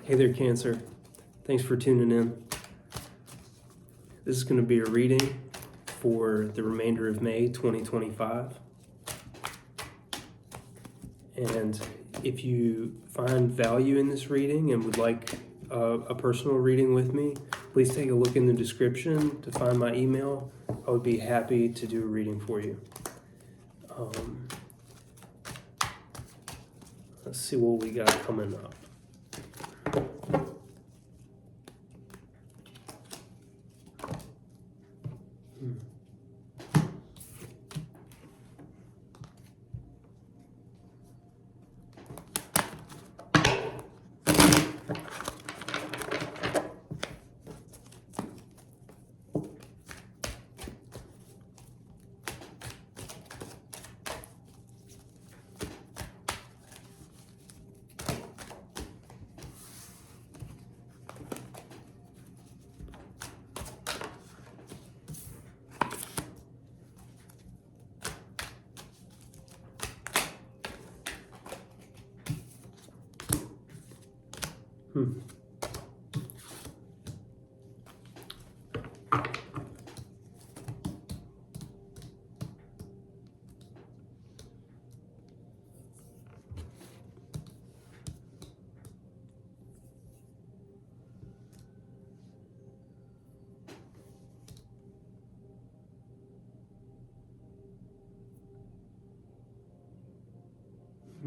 Hey there, Cancer. Thanks for tuning in. This is going to be a reading for the remainder of May 2025. And if you find value in this reading and would like a personal reading with me, please take a look in the description to find my email. I would be happy to do a reading for you. Let's see what we got coming up.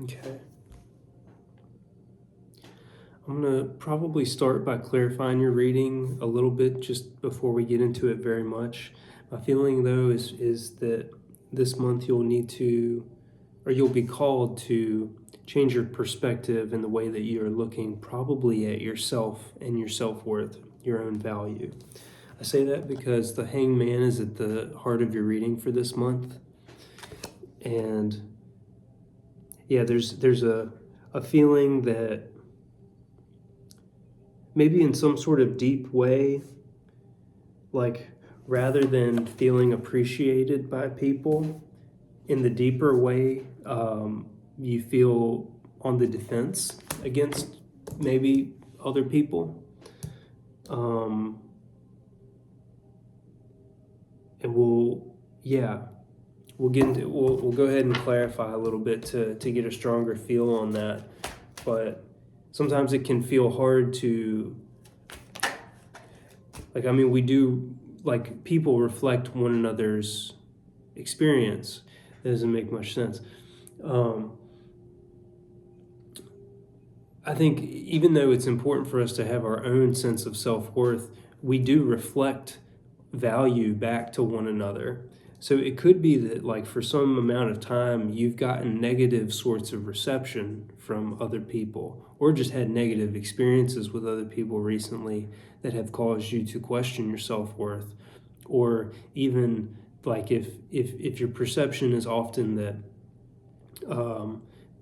Okay. I'm going to probably start by clarifying your reading a little bit just before we get into it very much. My feeling, though, is that this month you'll be called to change your perspective in the way that you are looking probably at yourself and your self-worth, your own value. I say that because the Hangman is at the heart of your reading for this month. And yeah, there's a feeling that maybe in some sort of deep way, like rather than feeling appreciated by people, in the deeper way, you feel on the defense against maybe other people. And we'll go ahead and clarify a little bit to get a stronger feel on that. But sometimes it can feel hard to, people reflect one another's experience. That doesn't make much sense. I think even though it's important for us to have our own sense of self-worth, we do reflect value back to one another. So it could be that, like, for some amount of time, you've gotten negative sorts of reception from other people, or just had negative experiences with other people recently that have caused you to question your self-worth. Or even, like, if your perception is often that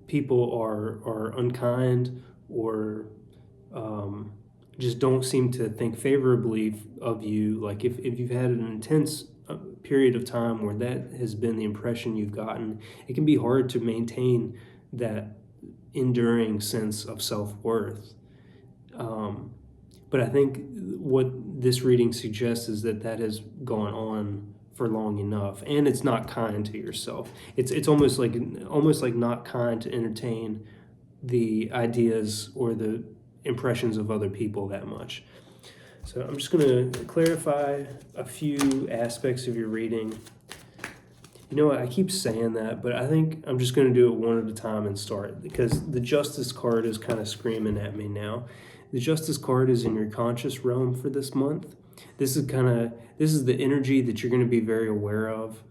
people are unkind or just don't seem to think favorably of you, like if you've had an intense period of time where that has been the impression you've gotten, it can be hard to maintain that enduring sense of self-worth. But I think what this reading suggests is that has gone on for long enough, and it's not kind to yourself. It's almost like not kind to entertain the ideas or the impressions of other people that much. So I'm just going to clarify a few aspects of your reading. You know what, I keep saying that, but I think I'm just going to do it one at a time and start, because the Justice card is kind of screaming at me now. The Justice card is in your conscious realm for this month. This is the energy that you're going to be very aware of.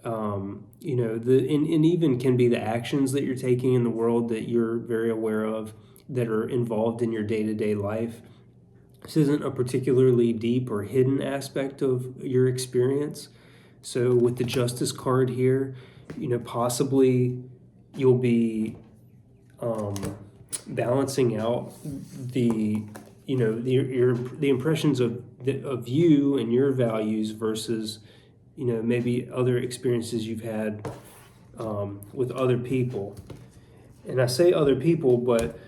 And even can be the actions that you're taking in the world that you're very aware of, that are involved in your day-to-day life. This isn't a particularly deep or hidden aspect of your experience. So with the Justice card here, possibly you'll be balancing out the impressions of you and your values versus maybe other experiences you've had with other people. And I say other people, but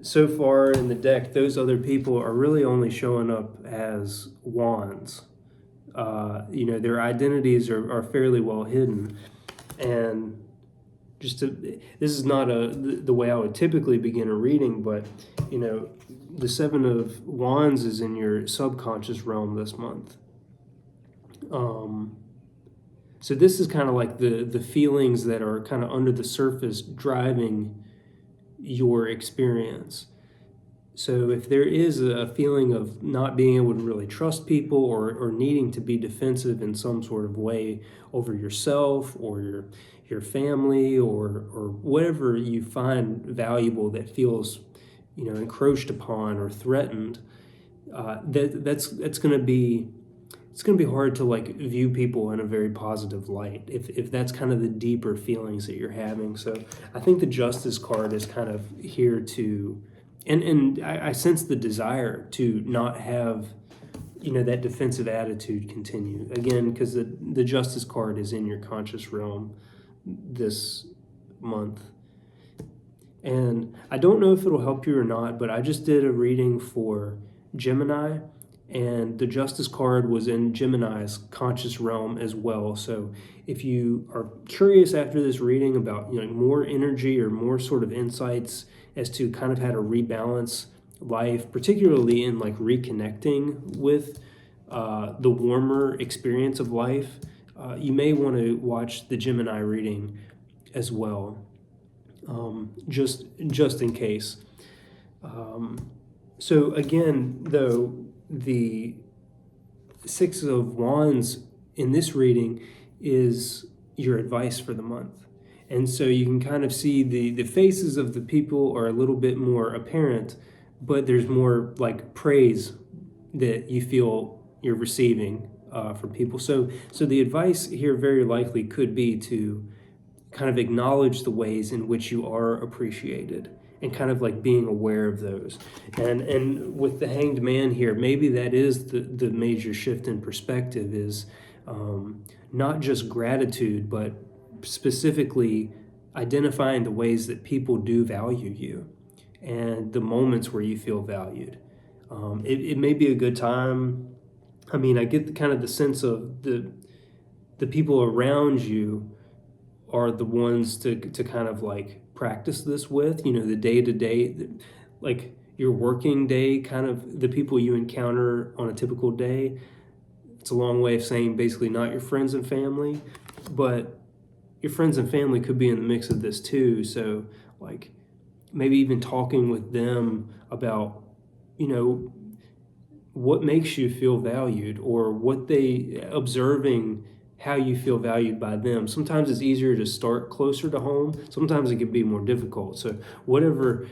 so far in the deck, those other people are really only showing up as wands. Their identities are fairly well hidden. And this is not the way I would typically begin a reading, but, the Seven of Wands is in your subconscious realm this month. So this is kind of like the feelings that are kind of under the surface driving your experience. So if there is a feeling of not being able to really trust people or needing to be defensive in some sort of way over yourself or your family or whatever you find valuable that feels, encroached upon or threatened, that's going to be, it's going to be hard to like view people in a very positive light if that's kind of the deeper feelings that you're having. So I think the Justice card is kind of here to, and I sense the desire to not have, that defensive attitude continue. Again, because the Justice card is in your conscious realm this month. And I don't know if it'll help you or not, but I just did a reading for Gemini, and the Justice card was in Gemini's conscious realm as well. So if you are curious after this reading about more energy or more sort of insights as to kind of how to rebalance life, particularly in like reconnecting with the warmer experience of life, you may want to watch the Gemini reading as well, just in case. So again, though, the Six of Wands in this reading is your advice for the month. And so you can kind of see the faces of the people are a little bit more apparent, but there's more like praise that you feel you're receiving from people. So the advice here very likely could be to kind of acknowledge the ways in which you are appreciated and kind of like being aware of those. And with the Hanged Man here, maybe that is the major shift in perspective is not just gratitude, but specifically identifying the ways that people do value you and the moments where you feel valued. It may be a good time. I mean, I get kind of the sense of the people around you are the ones to kind of like practice this with, the day-to-day, like your working day, kind of the people you encounter on a typical day. It's a long way of saying basically not your friends and family, but your friends and family could be in the mix of this too. So like maybe even talking with them about, what makes you feel valued or what they observing how you feel valued by them. Sometimes it's easier to start closer to home. Sometimes it can be more difficult. So whatever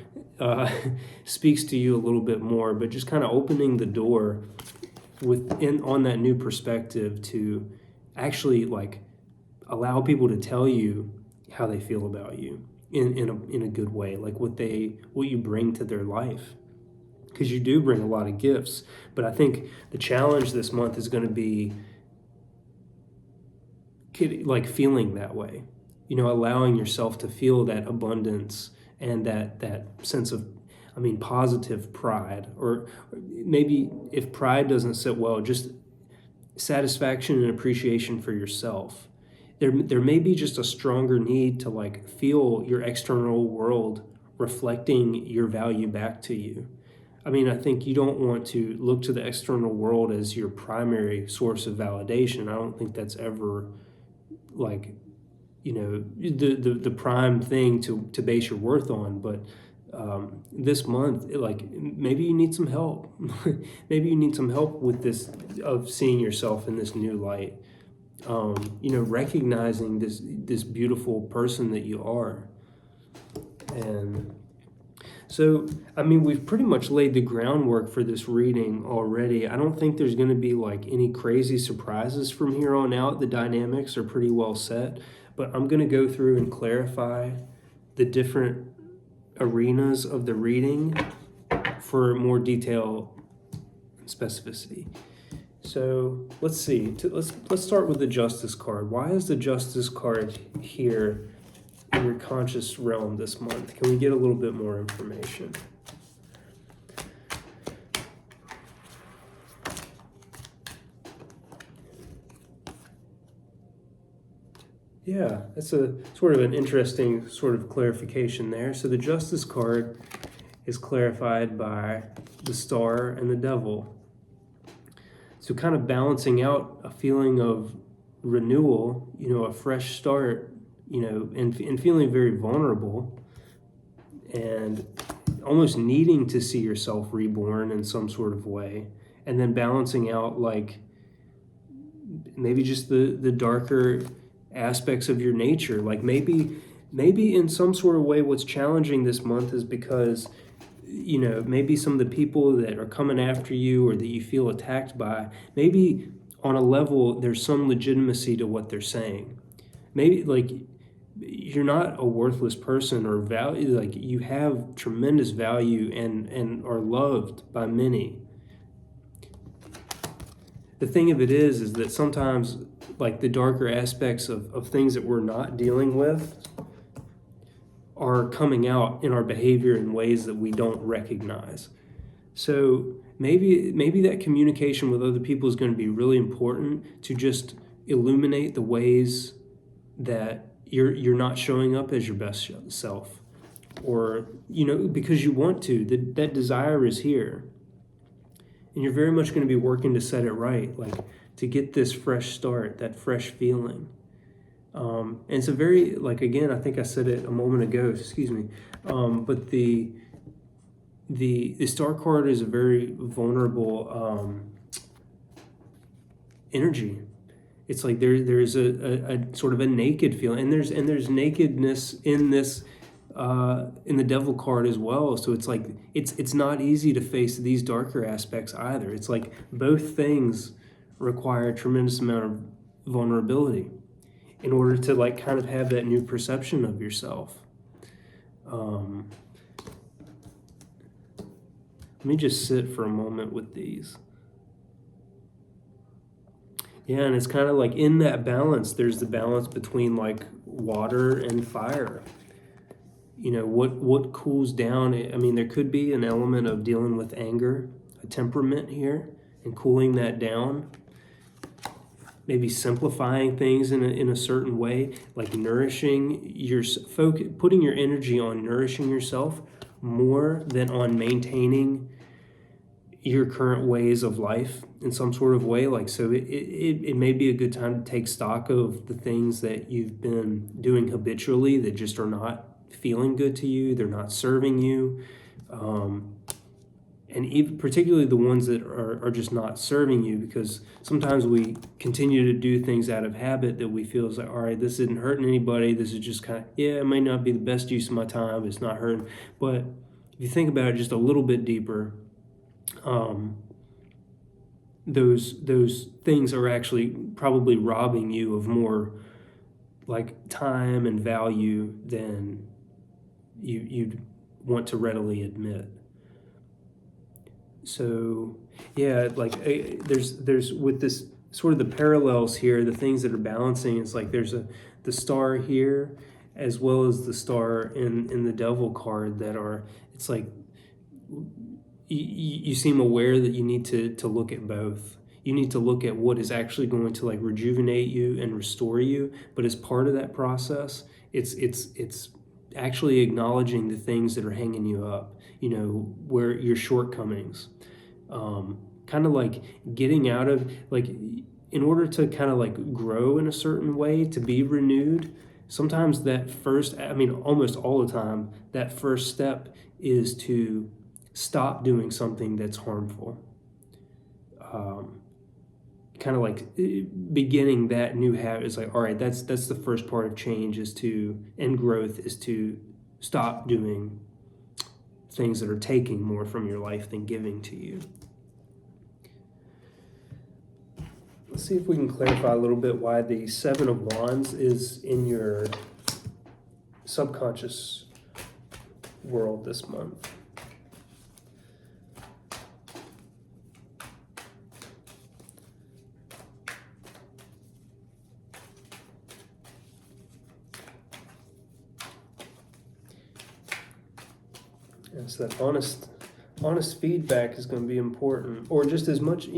speaks to you a little bit more, but just kind of opening the door on that new perspective to actually like allow people to tell you how they feel about you in a good way, like what you bring to their life. Because you do bring a lot of gifts. But I think the challenge this month is going to be like feeling that way, allowing yourself to feel that abundance and that sense of, positive pride, or maybe if pride doesn't sit well, just satisfaction and appreciation for yourself. There may be just a stronger need to like feel your external world reflecting your value back to you. I think you don't want to look to the external world as your primary source of validation. I don't think that's ever like, the prime thing to base your worth on. But this month, like maybe you need some help. Maybe you need some help with this, of seeing yourself in this new light. Recognizing this beautiful person that you are. And so, we've pretty much laid the groundwork for this reading already. I don't think there's going to be like any crazy surprises from here on out. The dynamics are pretty well set, but I'm going to go through and clarify the different arenas of the reading for more detail and specificity. So let's see. Let's start with the Justice card. Why is the Justice card here in your conscious realm this month? Can we get a little bit more information? Yeah, that's a sort of an interesting sort of clarification there. So the Justice card is clarified by the Star and the Devil. So kind of balancing out a feeling of renewal, a fresh start, and feeling very vulnerable and almost needing to see yourself reborn in some sort of way. And then balancing out like maybe just the darker aspects of your nature. Like maybe in some sort of way what's challenging this month is because maybe some of the people that are coming after you or that you feel attacked by, maybe on a level there's some legitimacy to what they're saying. Maybe like you're not a worthless person or value, like you have tremendous value and are loved by many. The thing of it is that sometimes like the darker aspects of things that we're not dealing with are coming out in our behavior in ways that we don't recognize. So maybe that communication with other people is going to be really important to just illuminate the ways that you're not showing up as your best self, or because you want to. That desire is here, and you're very much going to be working to set it right, like to get this fresh start, that fresh feeling. And it's a very, like, again, I think I said it a moment ago, excuse me, but the Star card is a very vulnerable energy. It's like there's a sort of a naked feeling, and there's nakedness in this in the Devil card as well. So it's like it's not easy to face these darker aspects either. It's like both things require a tremendous amount of vulnerability in order to like kind of have that new perception of yourself. Let me just sit for a moment with these. Yeah, and it's kind of like in that balance, there's the balance between like water and fire. What cools down. I mean, there could be an element of dealing with anger, a temperament here, and cooling that down. Maybe simplifying things in a certain way, like nourishing your focus, putting your energy on nourishing yourself more than on maintaining your current ways of life in some sort of way. Like, so it may be a good time to take stock of the things that you've been doing habitually that just are not feeling good to you, they're not serving you, and even particularly the ones that are just not serving you, because sometimes we continue to do things out of habit that we feel is like, all right, this isn't hurting anybody, this is just kind of, it might not be the best use of my time, it's not hurting. But if you think about it just a little bit deeper, those things are actually probably robbing you of more like time and value than you'd want to readily admit. So yeah, like there's with this sort of the parallels here, the things that are balancing. It's like there's the star here as well as the star in the Devil card that are. It's like you seem aware that you need to look at both. You need to look at what is actually going to like rejuvenate you and restore you. But as part of that process, it's actually acknowledging the things that are hanging you up, where your shortcomings, kind of like getting out of, like, in order to kind of like grow in a certain way, to be renewed, sometimes that first, I mean, almost all the time, that first step is to stop doing something that's harmful. Kind of like beginning that new habit is like, all right, that's the first part of change and growth is to stop doing things that are taking more from your life than giving to you. Let's see if we can clarify a little bit why the Seven of Wands is in your subconscious world this month. So that honest feedback is going to be important, or just as much,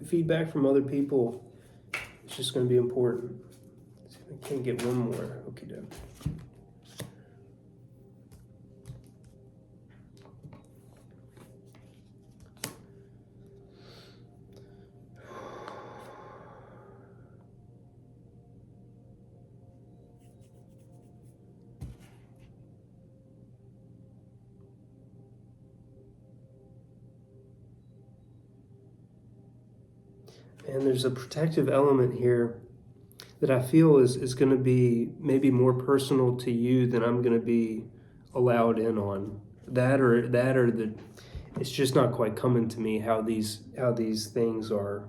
feedback from other people. It's just going to be important. Let's see if I can't get one more. Okay, doke. And there's a protective element here that I feel is going to be maybe more personal to you than I'm going to be allowed in on. That or the, it's just not quite coming to me how these things are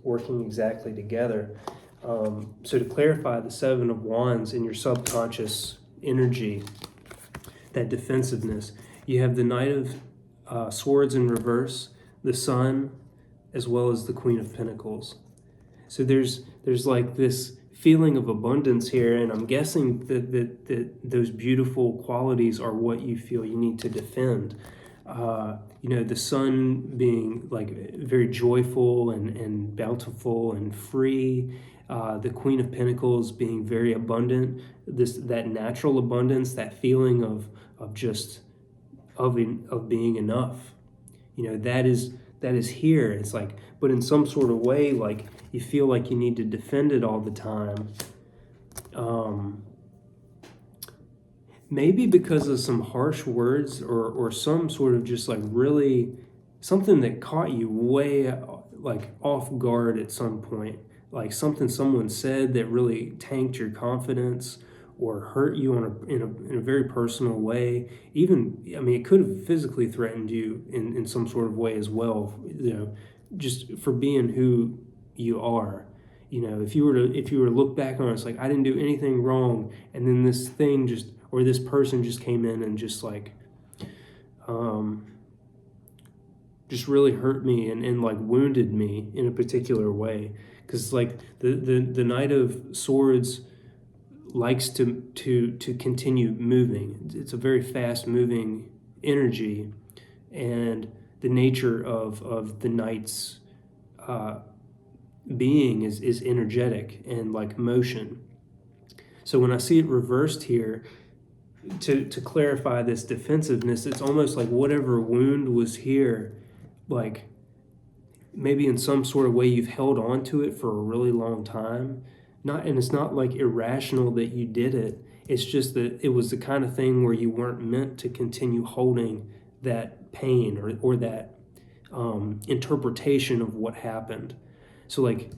working exactly together. So to clarify the Seven of Wands in your subconscious energy, that defensiveness, you have the Knight of Swords in reverse, the Sun, as well as the Queen of Pentacles. So there's like this feeling of abundance here, and I'm guessing that those beautiful qualities are what you feel you need to defend. The Sun being like very joyful and bountiful and free. The Queen of Pentacles being very abundant. That natural abundance, that feeling of being enough. That is here. It's like, but in some sort of way, like you feel like you need to defend it all the time. Maybe because of some harsh words or some sort of just like really something that caught you way like off guard at some point, like something someone said that really tanked your confidence or hurt you in a very personal way. Even, I mean, it could have physically threatened you in some sort of way as well, just for being who you are. If you were to look back on it, it's like, I didn't do anything wrong, and then this thing or this person just came in and just like just really hurt me and like wounded me in a particular way. Because like the Knight of Swords likes to continue moving. It's a very fast moving energy, and the nature of the Knight's being is energetic and like motion. So when I see it reversed here, to clarify this defensiveness, it's almost like whatever wound was here, like maybe in some sort of way you've held on to it for a really long time. And it's not like irrational that you did it. It's just that it was the kind of thing where you weren't meant to continue holding that pain or that interpretation of what happened. So like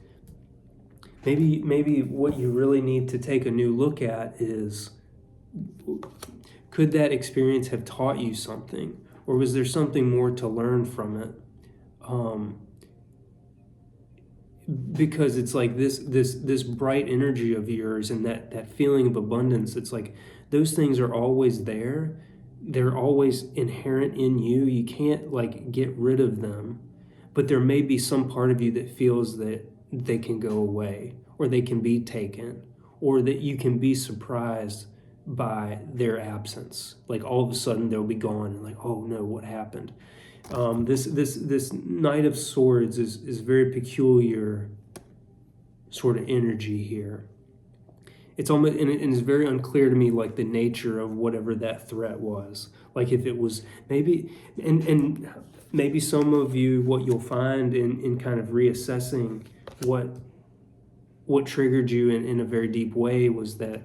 maybe what you really need to take a new look at is, could that experience have taught you something, or was there something more to learn from it? Because it's like this bright energy of yours and that feeling of abundance. It's like those things are always there. They're always inherent in you. You can't like get rid of them, but there may be some part of you that feels that they can go away, or they can be taken, or that you can be surprised by their absence. Like all of a sudden they'll be gone, and like, oh no, what happened? This Knight of Swords is very peculiar sort of energy here. It's almost, and it's very unclear to me, like the nature of whatever that threat was. Like if it was maybe, and maybe some of you, what you'll find in kind of reassessing what triggered you in a very deep way was that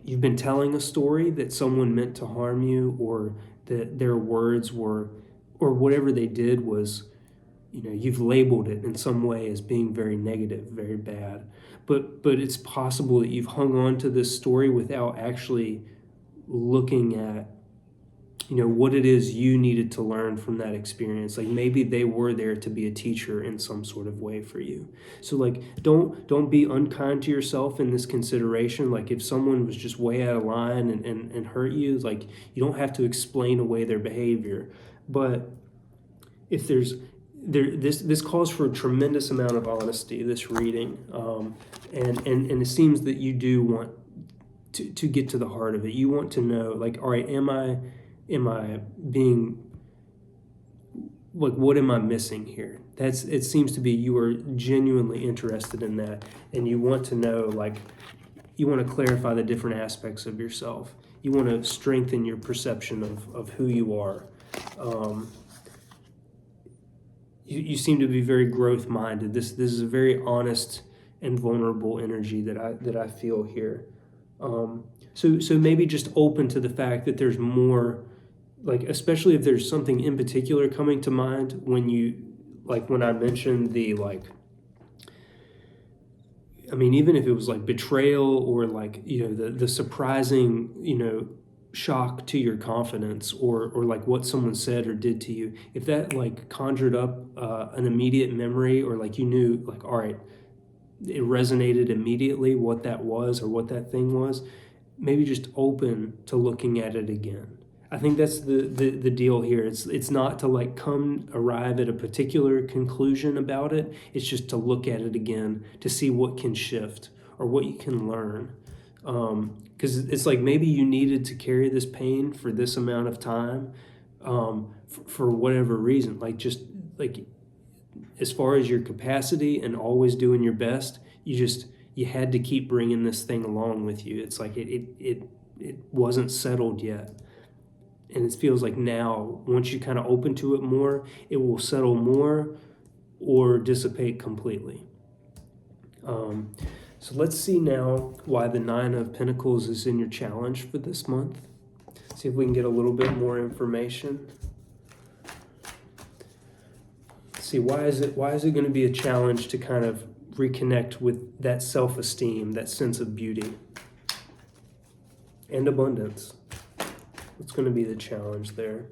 you've been telling a story that someone meant to harm you, or that their words were, or whatever they did was, you've labeled it in some way as being very negative, very bad. But it's possible that you've hung on to this story without actually looking at, what it is you needed to learn from that experience. Like maybe they were there to be a teacher in some sort of way for you. So like, don't be unkind to yourself in this consideration. Like if someone was just way out of line and hurt you, like you don't have to explain away their behavior. But if this calls for a tremendous amount of honesty, this reading, and it seems that you do want to get to the heart of it. You want to know, like, all right, am I being what am I missing here? It seems to be you are genuinely interested in that, and you want to know, like, you want to clarify the different aspects of yourself. You want to strengthen your perception of who you are. You seem to be very growth minded. This is a very honest and vulnerable energy that I feel here. So maybe just open to the fact that there's more, like, especially if there's something in particular coming to mind when I mentioned the, like, I mean, even if it was like betrayal or, like, the surprising, shock to your confidence, or like what someone said or did to you, if that, like, conjured up an immediate memory, or like you knew, like, all right, it resonated immediately what that was or what that thing was, maybe just open to looking at it again. I think that's the deal here. It's not to, like, arrive at a particular conclusion about it. It's just to look at it again to see what can shift or what you can learn. Because it's like maybe you needed to carry this pain for this amount of time, for whatever reason. Like, just like, as far as your capacity and always doing your best, you had to keep bringing this thing along with you. It's like it wasn't settled yet. And it feels like now, once you kind of open to it more, it will settle more or dissipate completely. So let's see now why the 9 of Pentacles is in your challenge for this month. See if we can get a little bit more information. See, why is it going to be a challenge to kind of reconnect with that self-esteem, that sense of beauty and abundance? What's going to be the challenge there?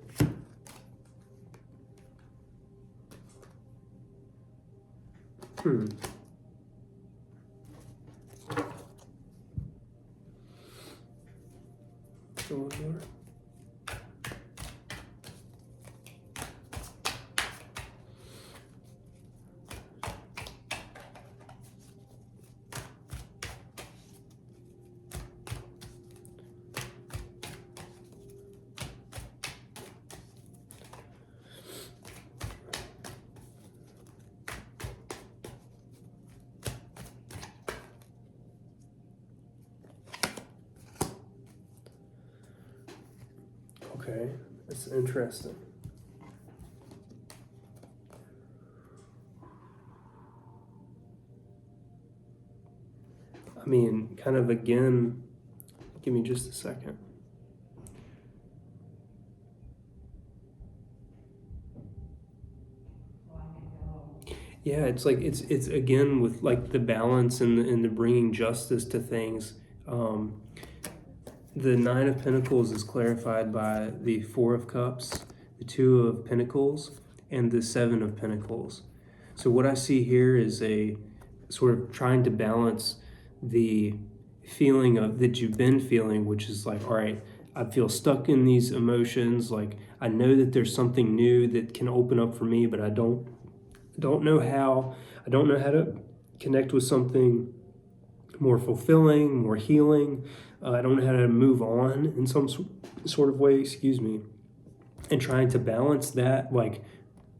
So here. Okay, that's interesting. I mean, kind of again, give me just a second. Yeah, it's like it's again with, like, the balance and the bringing justice to things. The 9 of Pentacles is clarified by the 4 of Cups, the 2 of Pentacles, and the 7 of Pentacles. So what I see here is a sort of trying to balance the feeling that you've been feeling, which is like, all right, I feel stuck in these emotions. Like, I know that there's something new that can open up for me, but I don't know how. I don't know how to connect with something more fulfilling, more healing. I don't know how to move on in some sort of way, and trying to balance that, like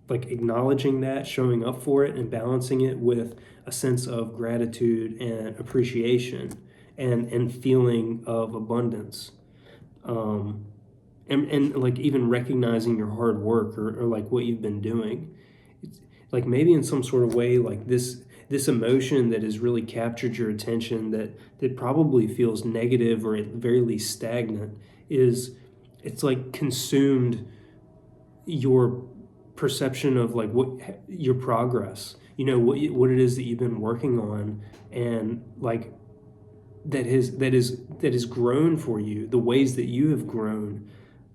acknowledging that, showing up for it, and balancing it with a sense of gratitude and appreciation and feeling of abundance. And like even recognizing your hard work or like what you've been doing. It's like maybe in some sort of way, like this emotion that has really captured your attention, that probably feels negative or at the very least stagnant, it's like consumed your perception of, like, what your progress, what it is that you've been working on, and like that has grown for you, the ways that you have grown.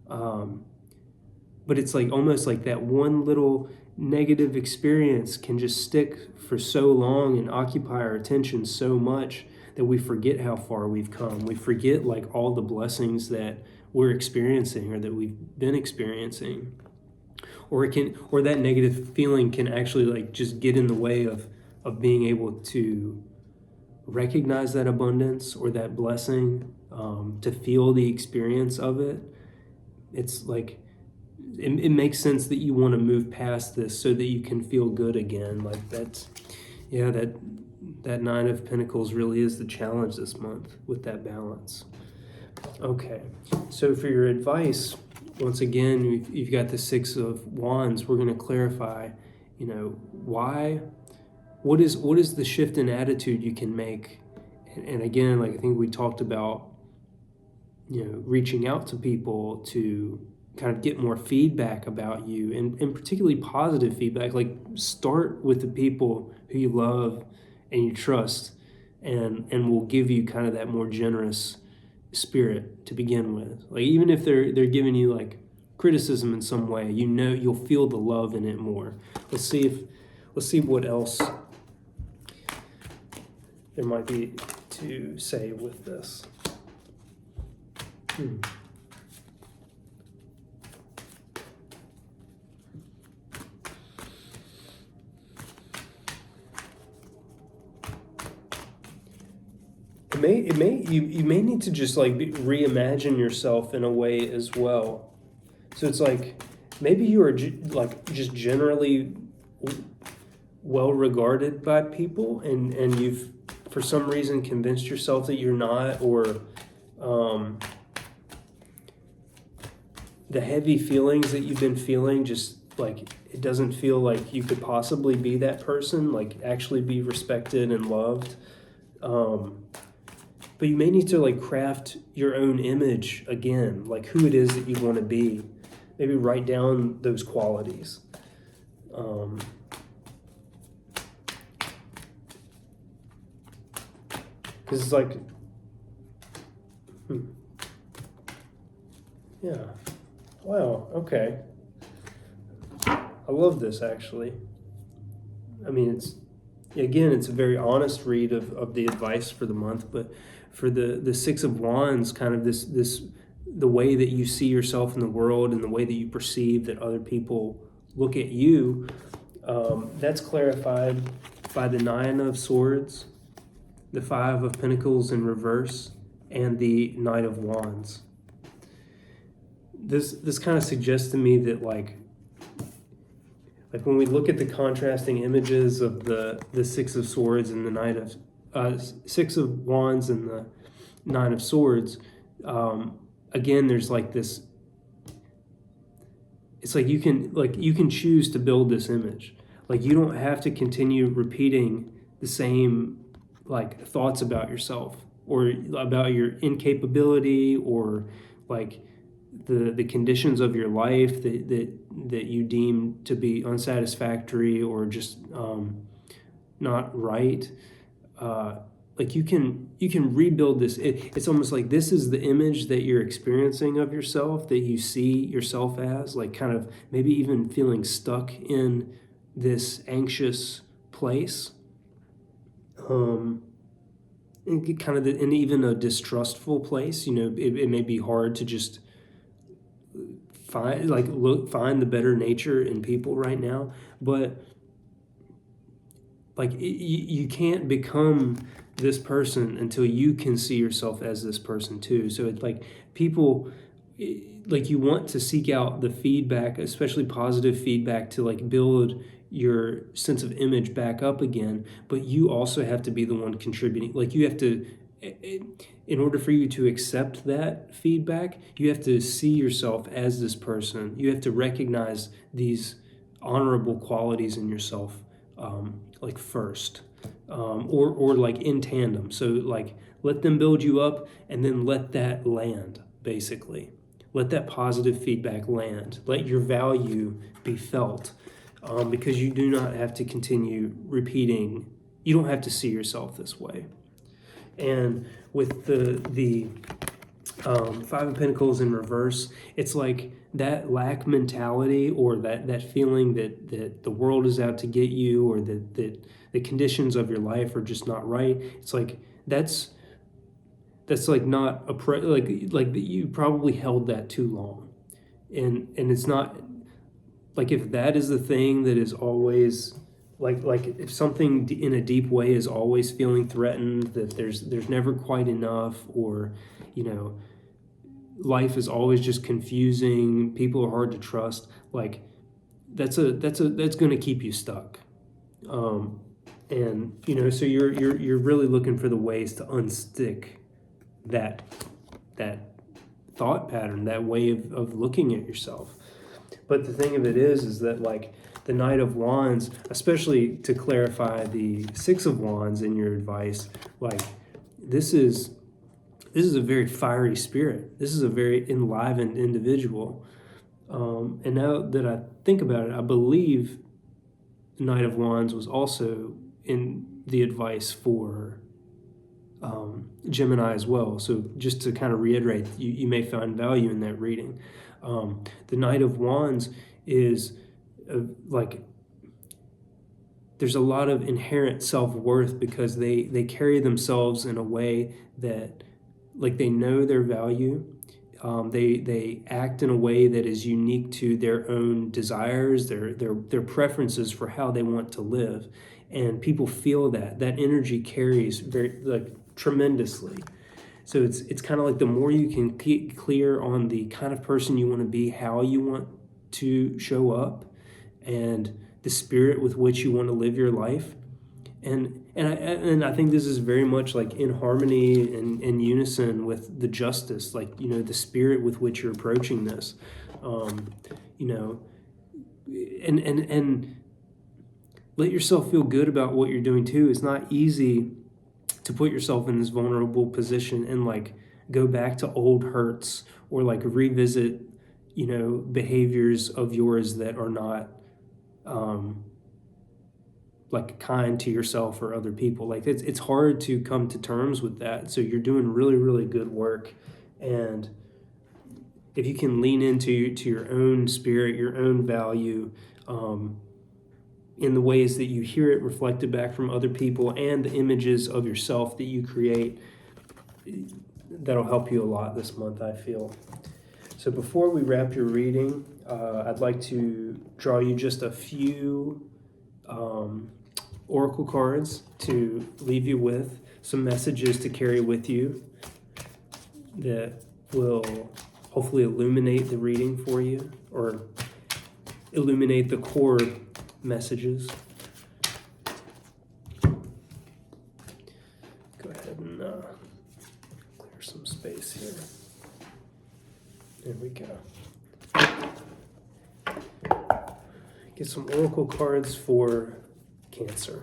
But it's like almost like that one little negative experience can just stick for so long and occupy our attention so much that we forget how far we've come. We forget, like, all the blessings that we're experiencing or that we've been experiencing. Or that negative feeling can actually, like, just get in the way of being able to recognize that abundance or that blessing, to feel the experience of it. It's like, it makes sense that you want to move past this so that you can feel good again. Like that Nine of Pentacles really is the challenge this month with that balance. Okay, so for your advice, once again, you've got the Six of Wands. We're going to clarify, what is the shift in attitude you can make? And again, like I think we talked about, reaching out to people to kind of get more feedback about you, and particularly positive feedback. Like, start with the people who you love and you trust, and will give you kind of that more generous spirit to begin with. Like, even if they're giving you like criticism in some way, you'll feel the love in it more. Let's see what else there might be to say with this. You may need to just like reimagine yourself in a way as well. So it's like maybe you are just generally well regarded by people, and you've for some reason convinced yourself that you're not, or the heavy feelings that you've been feeling, just like it doesn't feel like you could possibly be that person, like actually be respected and loved. But you may need to like craft your own image again, like who it is that you want to be. Maybe write down those qualities. Because it's like, yeah, wow, okay. I love this, actually. I mean, it's a very honest read of the advice for the month, but for the Six of Wands, kind of this the way that you see yourself in the world and the way that you perceive that other people look at you, that's clarified by the Nine of Swords, the Five of Pentacles in reverse, and the Knight of Wands. This kind of suggests to me that like when we look at the contrasting images of the Six of Swords and the Six of Wands and the Nine of Swords, again, there's like this. It's like you can choose to build this image. Like, you don't have to continue repeating the same like thoughts about yourself or about your incapability or like the conditions of your life that you deem to be unsatisfactory or just not right. Like you can rebuild this. It's almost like this is the image that you're experiencing of yourself, that you see yourself as, like kind of maybe even feeling stuck in this anxious place, and kind of in even a distrustful place. It may be hard to just find the better nature in people right now, but like you can't become this person until you can see yourself as this person too. So it's like people, like, you want to seek out the feedback, especially positive feedback, to like build your sense of image back up again, but you also have to be the one contributing. Like, you have to, in order for you to accept that feedback, you have to see yourself as this person. You have to recognize these honorable qualities in yourself, like first, or like in tandem. So like let them build you up and then let that land, basically. Let that positive feedback land. Let your value be felt, because you do not have to continue repeating. You don't have to see yourself this way. And with the Five of Pentacles in reverse, it's like that lack mentality, or that feeling that the world is out to get you, or that the conditions of your life are just not right. It's like that's like not like you probably held that too long, and it's not like, if that is the thing that is always like if something in a deep way is always feeling threatened, that there's never quite enough, or life is always just confusing, people are hard to trust, like that's going to keep you stuck. And so you're really looking for the ways to unstick that thought pattern, that way of looking at yourself. But the thing of it is that, like, the Knight of Wands, especially to clarify the Six of Wands in your advice, like, this is a very fiery spirit. This is a very enlivened individual. And now that I think about it, I believe Knight of Wands was also in the advice for Gemini as well. So just to kind of reiterate, you may find value in that reading. The Knight of Wands is like, there's a lot of inherent self-worth because they carry themselves in a way that, like, they know their value. They act in a way that is unique to their own desires, their preferences for how they want to live, and people feel that energy carries very, like, tremendously. So it's kind of like, the more you can get clear on the kind of person you want to be, how you want to show up, and the spirit with which you want to live your life. And I think this is very much, like, in harmony and in unison with the justice, like, the spirit with which you're approaching this, and let yourself feel good about what you're doing too. It's not easy to put yourself in this vulnerable position and, like, go back to old hurts or, like, revisit, behaviors of yours that are not, like, kind to yourself or other people. Like, it's hard to come to terms with that. So you're doing really, really good work. And if you can lean into your own spirit, your own value, in the ways that you hear it reflected back from other people and the images of yourself that you create, that'll help you a lot this month, I feel. So before we wrap your reading, I'd like to draw you just a few oracle cards to leave you with, some messages to carry with you that will hopefully illuminate the reading for you, or illuminate the core messages. Go ahead and clear some space here. There we go. Get some oracle cards for Cancer.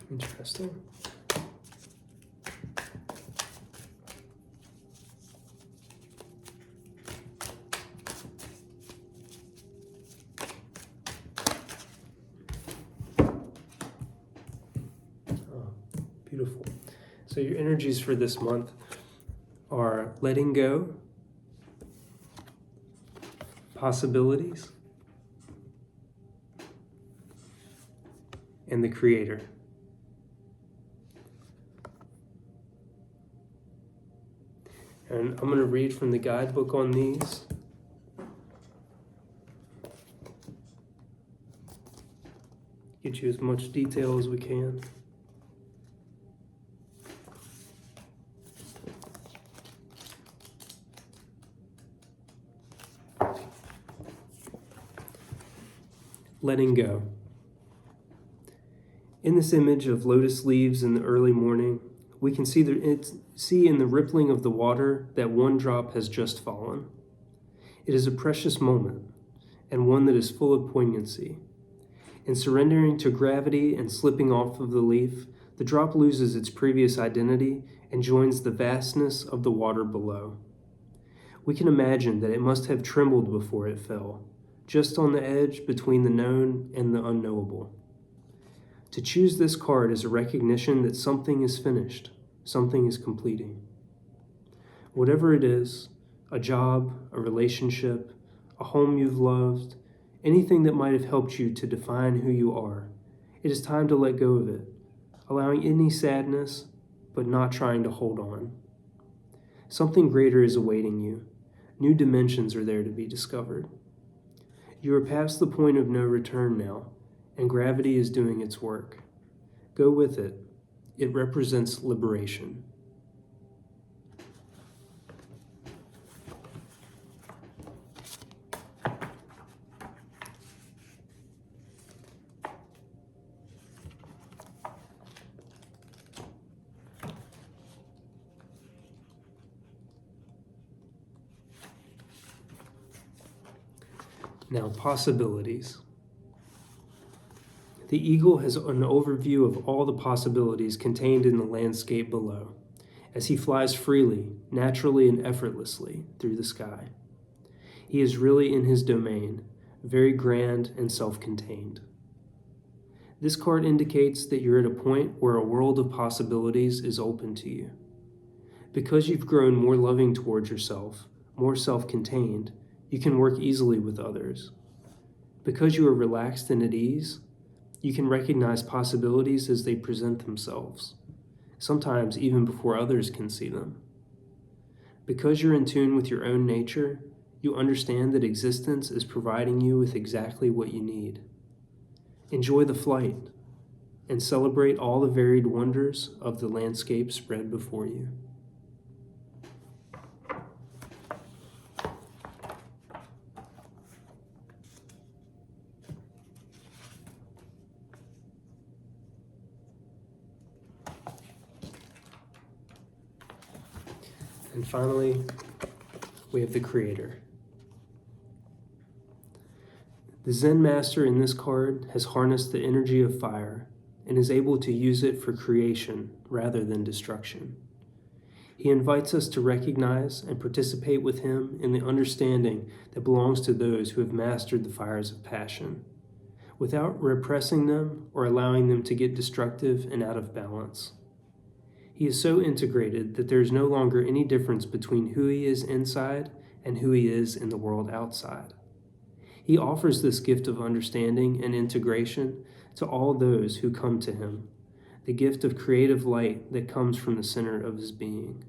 Interesting. Beautiful. So your energies for this month are letting go, possibilities, and the Creator. And I'm going to read from the guidebook on these. Get you as much detail as we can. Letting go. In this image of lotus leaves in the early morning, we can see in the rippling of the water that one drop has just fallen. It is a precious moment, and one that is full of poignancy. In surrendering to gravity and slipping off of the leaf, the drop loses its previous identity and joins the vastness of the water below. We can imagine that it must have trembled before it fell, just on the edge between the known and the unknowable. To choose this card is a recognition that something is finished, something is completing. Whatever it is, a job, a relationship, a home you've loved, anything that might have helped you to define who you are, It is time to let go of it, allowing any sadness, but not trying to hold on. Something greater is awaiting you. New dimensions are there to be discovered. You are past the point of no return now, and gravity is doing its work. Go with it. It represents liberation. Now, possibilities. The eagle has an overview of all the possibilities contained in the landscape below, as he flies freely, naturally, and effortlessly through the sky. He is really in his domain, very grand and self-contained. This card indicates that you're at a point where a world of possibilities is open to you. Because you've grown more loving towards yourself, more self-contained, you can work easily with others. Because you are relaxed and at ease, you can recognize possibilities as they present themselves, sometimes even before others can see them. Because you're in tune with your own nature, you understand that existence is providing you with exactly what you need. Enjoy the flight and celebrate all the varied wonders of the landscape spread before you. And finally, we have the Creator. The Zen master in this card has harnessed the energy of fire and is able to use it for creation rather than destruction. He invites us to recognize and participate with him in the understanding that belongs to those who have mastered the fires of passion, without repressing them or allowing them to get destructive and out of balance. He is so integrated that there is no longer any difference between who he is inside and who he is in the world outside. He offers this gift of understanding and integration to all those who come to him, the gift of creative light that comes from the center of his being.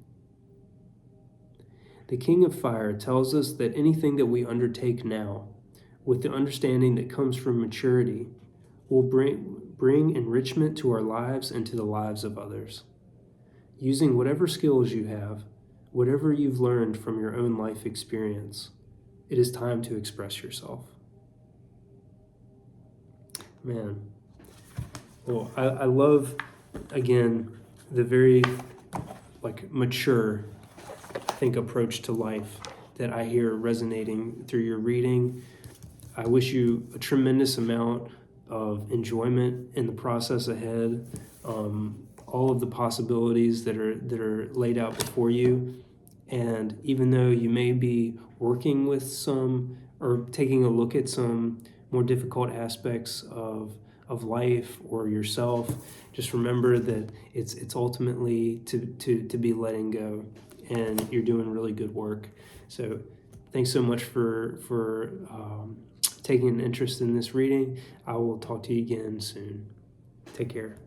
The King of Fire tells us that anything that we undertake now, with the understanding that comes from maturity, will bring enrichment to our lives and to the lives of others. Using whatever skills you have, whatever you've learned from your own life experience, it is time to express yourself. Man. Well, I love, again, the very mature, approach to life that I hear resonating through your reading. I wish you a tremendous amount of enjoyment in the process ahead. All of the possibilities that are laid out before you. And even though you may be working with some or taking a look at some more difficult aspects of life or yourself, just remember that it's ultimately to be letting go, and you're doing really good work. So thanks so much for taking an interest in this reading. I will talk to you again soon. Take care.